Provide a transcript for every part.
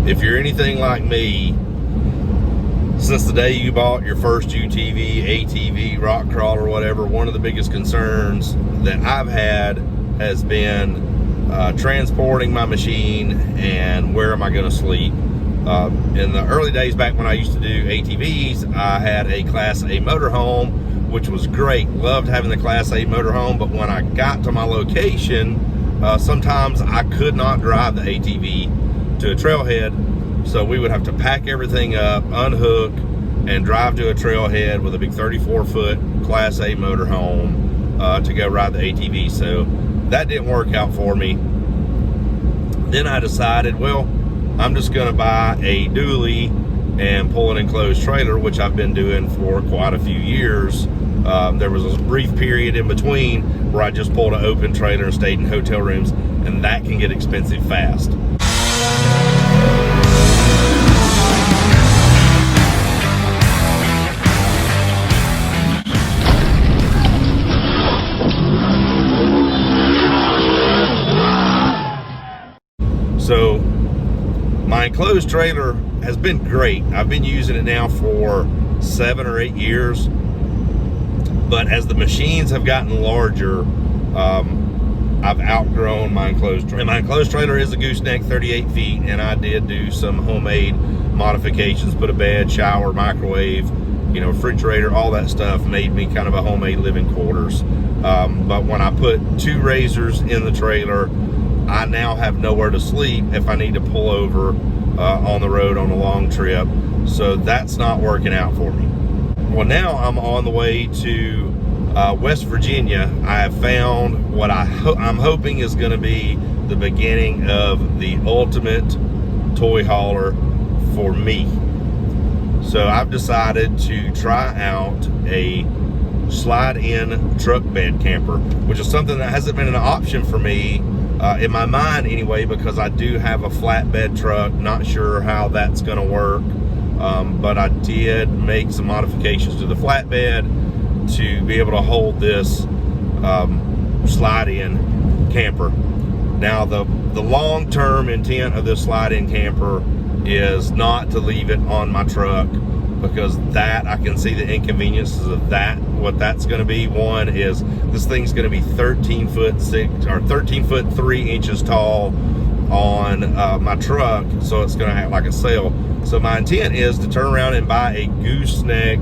if you're anything like me, since the day you bought your first UTV, ATV, rock crawler, whatever, one of the biggest concerns that I've had has been transporting my machine and where am I going to sleep. In the early days back when I used to do ATVs, I had a Class A motorhome, which was great. Loved having the Class A motorhome, but when I got to my location, sometimes I could not drive the ATV to a trailhead. So we would have to pack everything up, unhook, and drive to a trailhead with a big 34-foot Class A motorhome to go ride the ATV. So that didn't work out for me. Then I decided, well, I'm just gonna buy a dually and pull an enclosed trailer, which I've been doing for quite a few years. There was a brief period in between where I just pulled an open trailer and stayed in hotel rooms, and that can get expensive fast. So my enclosed trailer has been great. I've been using it now for 7 or 8 years. But as the machines have gotten larger, I've outgrown my enclosed trailer. And my enclosed trailer is a gooseneck, 38 feet, and I did do some homemade modifications, put a bed, shower, microwave, you know, refrigerator, all that stuff made me kind of a homemade living quarters. But when I put 2 RZRs in the trailer, I now have nowhere to sleep if I need to pull over on the road on a long trip. So that's not working out for me. Well, now I'm on the way to West Virginia. I have found what I'm hoping is going to be the beginning of the ultimate toy hauler for me. So I've decided to try out a slide-in truck bed camper, which is something that hasn't been an option for me in my mind anyway, because I do have a flatbed truck. Not sure how that's going to work, but I did make some modifications to the flatbed to be able to hold this slide-in camper. Now the long-term intent of this slide-in camper is not to leave it on my truck, because that I can see the inconveniences of that. What that's going to be, one is this thing's going to be 13 foot 6 or 13 foot 3 inches tall on my truck, so it's going to act like a sail. So my intent is to turn around and buy a gooseneck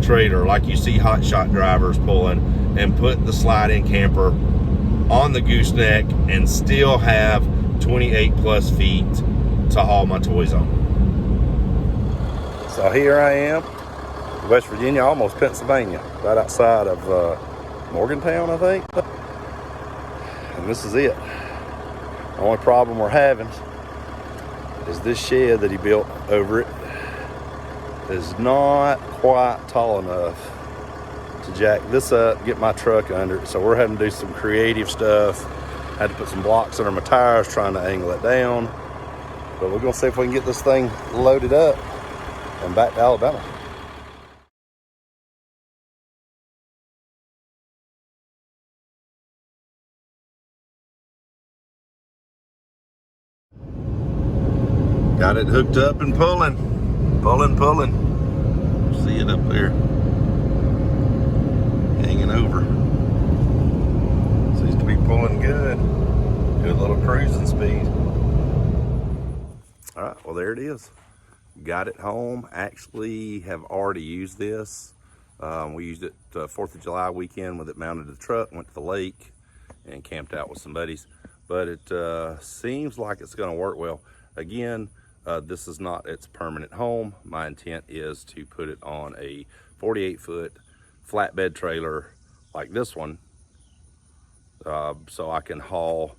trailer like you see hotshot drivers pulling, and put the slide-in camper on the gooseneck and still have 28 plus feet to haul my toys on. So here I am, West Virginia, almost Pennsylvania, right outside of Morgantown, I think. And this is it. The only problem we're having is this shed that he built over it is not quite tall enough to jack this up, get my truck under it. So we're having to do some creative stuff. Had to put some blocks under my tires, trying to angle it down. But we're gonna see if we can get this thing loaded up and back to Alabama. Got it hooked up and pulling. See it up there, hanging over. Seems to be pulling good. Good little cruising speed. All right, well, there it is. Got it home. Actually have already used this. We used it 4th of July weekend with it mounted to the truck, went to the lake and camped out with some buddies. But it seems like it's gonna work well. Again, this is not its permanent home. My intent is to put it on a 48-foot flatbed trailer like this one, so I can haul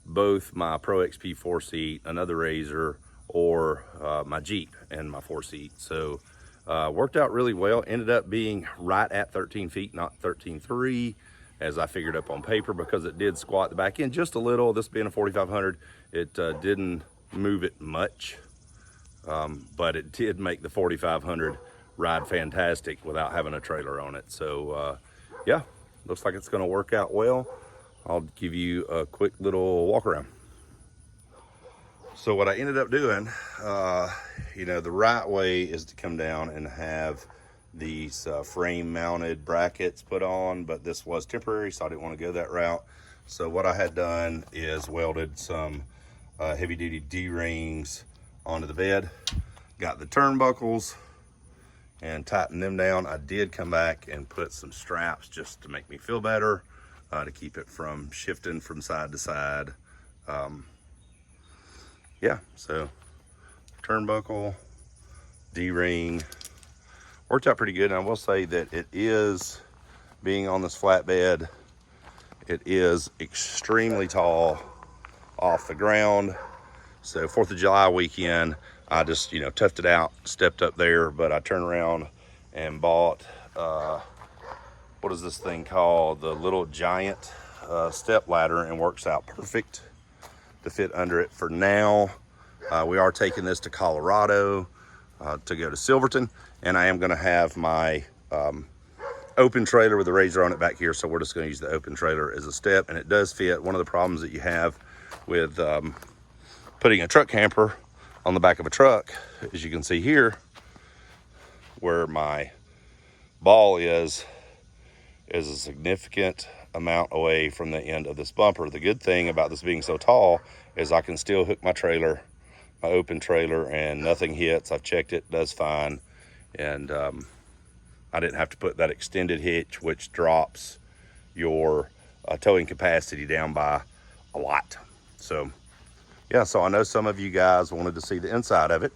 both my Pro XP 4-seat, another RZR, or my Jeep and my 4-seat. So worked out really well. Ended up being right at 13 feet, not 13.3 as I figured up on paper, because it did squat the back end just a little. This being a 4500, it didn't move it much, but it did make the 4500 ride fantastic without having a trailer on it. So yeah, looks like it's going to work out well. I'll give you a quick little walk around. So what I ended up doing, you know, the right way is to come down and have these frame mounted brackets put on, but this was temporary, so I didn't want to go that route. So what I had done is welded some heavy duty D-rings onto the bed, got the turnbuckles and tightened them down. I did come back and put some straps just to make me feel better, to keep it from shifting from side to side. Yeah, so turnbuckle, D-ring, worked out pretty good. And I will say that it is, being on this flatbed, it is extremely tall off the ground. So 4th of July weekend, I just, you know, toughed it out, stepped up there, but I turned around and bought, what is this thing called? The Little Giant step ladder, and works out perfect to fit under it for now. We are taking this to Colorado to go to Silverton, and I am going to have my open trailer with the RZR on it back here, so we're just going to use the open trailer as a step, and it does fit. One of the problems that you have with putting a truck camper on the back of a truck, as you can see here, where my ball is a significant amount away from the end of this bumper. The good thing about this being so tall is I can still hook my trailer, my open trailer, and nothing hits. I've checked it, does fine. And I didn't have to put that extended hitch, which drops your towing capacity down by a lot. So yeah, so I know some of you guys wanted to see the inside of it.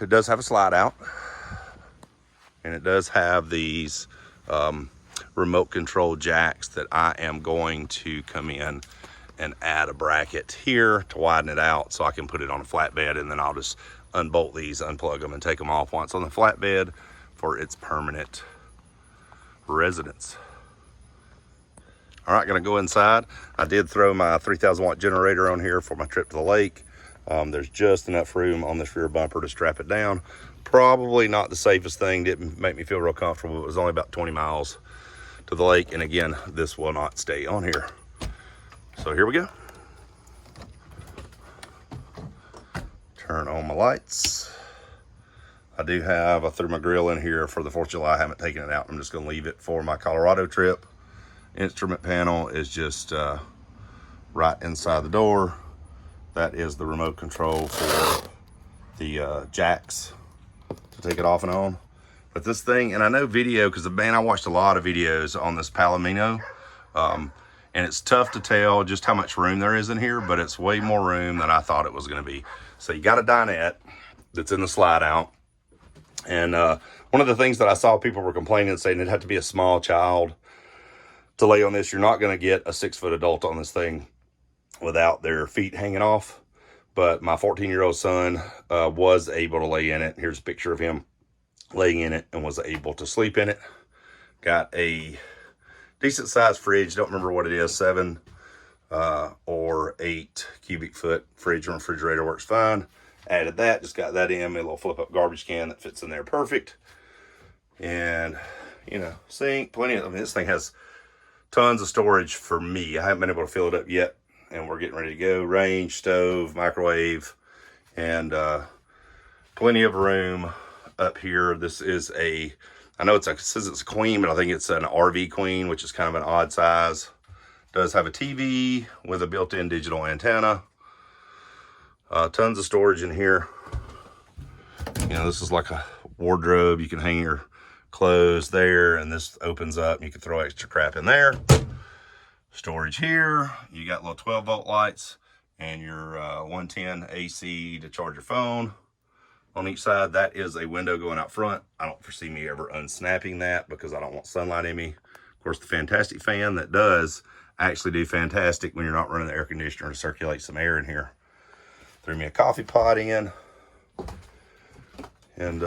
It does have a slide out, and it does have these remote control jacks that I am going to come in and add a bracket here to widen it out so I can put it on a flatbed, and then I'll just unbolt these, unplug them, and take them off once on the flatbed for its permanent residence. All right, gonna go inside. I did throw my 3,000 watt generator on here for my trip to the lake. There's just enough room on this rear bumper to strap it down. Probably not the safest thing, didn't make me feel real comfortable. It was only about 20 miles to the lake, and again, this will not stay on here. So here we go. Turn on my lights. I threw my grill in here for the 4th of July. I haven't taken it out. I'm just gonna leave it for my Colorado trip. Instrument panel is just right inside the door. That is the remote control for the jacks to take it off and on. But this thing, and I know video, because man, I watched a lot of videos on this Palomino, and it's tough to tell just how much room there is in here, but it's way more room than I thought it was going to be. So you got a dinette that's in the slide out, and one of the things that I saw people were complaining, saying it had to be a small child to lay on this. You're not going to get a 6-foot adult on this thing without their feet hanging off. But my 14-year-old son was able to lay in it. Here's a picture of him laying in it and was able to sleep in it. Got a decent sized fridge. Don't remember what it is, 7 or 8 cubic foot fridge or refrigerator, works fine. Added that, just got that in, a little flip up garbage can that fits in there perfect. And, you know, sink, plenty of, I mean, this thing has tons of storage for me. I haven't been able to fill it up yet, and we're getting ready to go. Range, stove, microwave, and plenty of room up here. This is a, I know it says it's a queen, but I think it's an RV queen, which is kind of an odd size. Does have a TV with a built-in digital antenna. Tons of storage in here. You know, this is like a wardrobe. You can hang your clothes there, and this opens up and you can throw extra crap in there. Storage here. You got little 12-volt lights and your 110 AC to charge your phone on each side. That is a window going out front. I don't foresee me ever unsnapping that because I don't want sunlight in me. Of course, the fantastic fan that does actually do fantastic when you're not running the air conditioner to circulate some air in here. Threw me a coffee pot in. And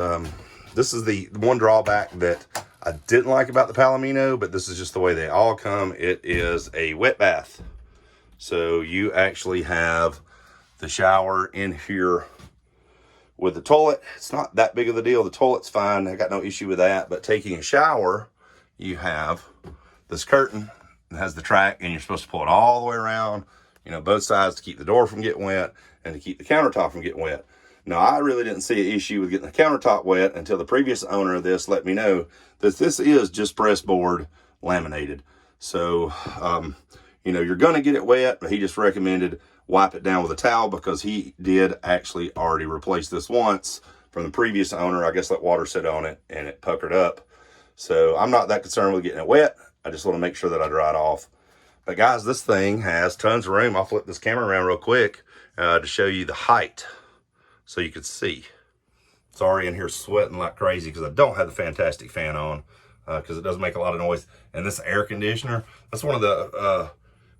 this is the one drawback that I didn't like about the Palomino, but this is just the way they all come. It is a wet bath. So you actually have the shower in here with the toilet. It's not that big of a deal. The toilet's fine. I got no issue with that. But taking a shower, you have this curtain that has the track, and you're supposed to pull it all the way around. you know, both sides to keep the door from getting wet and to keep the countertop from getting wet. Now, I really didn't see an issue with getting the countertop wet until the previous owner of this let me know that this is just press board laminated. So, you know, you're going to get it wet, but he just recommended wipe it down with a towel because he did actually already replace this once from the previous owner. I guess let water sit on it and it puckered up. So I'm not that concerned with getting it wet. I just want to make sure that I dry it off. But guys, this thing has tons of room. I'll flip this camera around real quick to show you the height so you can see. It's already in here sweating like crazy because I don't have the fantastic fan on because it does make a lot of noise. And this air conditioner, that's one of the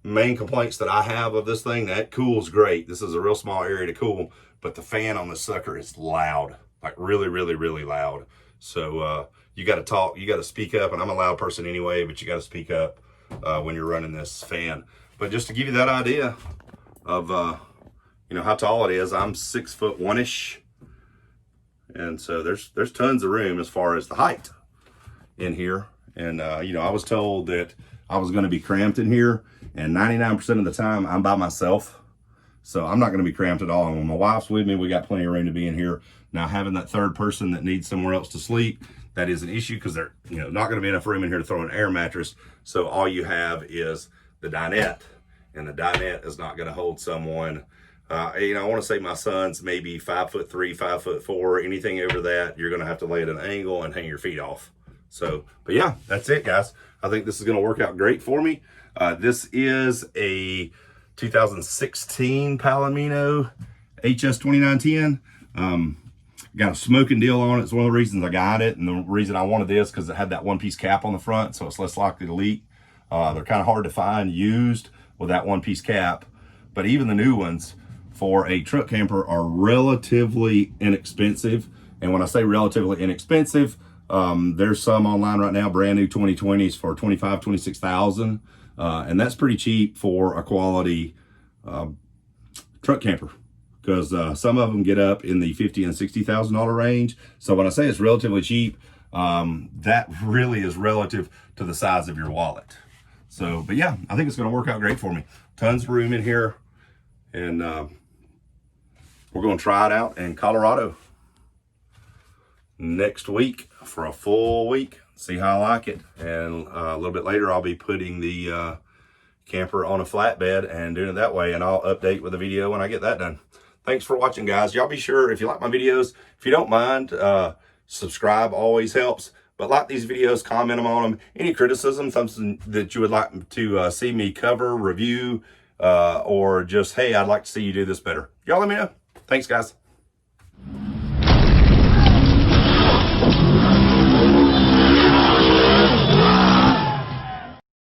main complaints that I have of this thing. That cools great. This is a real small area to cool, but the fan on this sucker is loud, like really, really, really loud. So you got to talk, you got to speak up, and I'm a loud person anyway, but you got to speak up when you're running this fan. But just to give you that idea of you know how tall it is, I'm 6'1"ish, and so there's tons of room as far as the height in here. And you know, I was told that I was going to be cramped in here, and 99% of the time I'm by myself, so I'm not going to be cramped at all. And when my wife's with me, we got plenty of room to be in here. Now, having that third person that needs somewhere else to sleep, that is an issue because there's, you know, not going to be enough room in here to throw an air mattress. So all you have is the dinette, and the dinette is not going to hold someone. You know, I want to say my son's maybe 5'3", 5'4". Anything over that, you're going to have to lay at an angle and hang your feet off. So, but yeah, that's it, guys. I think this is going to work out great for me. This is a 2016 Palomino HS 2910. Got a smoking deal on it. It's one of the reasons I got it, and the reason I wanted this because it had that one-piece cap on the front, so it's less likely to leak. They're kind of hard to find used with that one-piece cap, but even the new ones for a truck camper are relatively inexpensive. And when I say relatively inexpensive, there's some online right now, brand new 2020s for $25,000, $26,000, and that's pretty cheap for a quality truck camper, because some of them get up in the $50,000 and $60,000 range. So when I say it's relatively cheap, that really is relative to the size of your wallet. So, but yeah, I think it's going to work out great for me. Tons of room in here, and we're going to try it out in Colorado next week for a full week, see how I like it. And a little bit later, I'll be putting the camper on a flatbed and doing it that way, and I'll update with a video when I get that done. Thanks for watching, guys. Y'all be sure, if you like my videos, if you don't mind, subscribe always helps. But like these videos, comment them on them. Any criticism, something that you would like to see me cover, review, or just, hey, I'd like to see you do this better. Y'all let me know. Thanks, guys.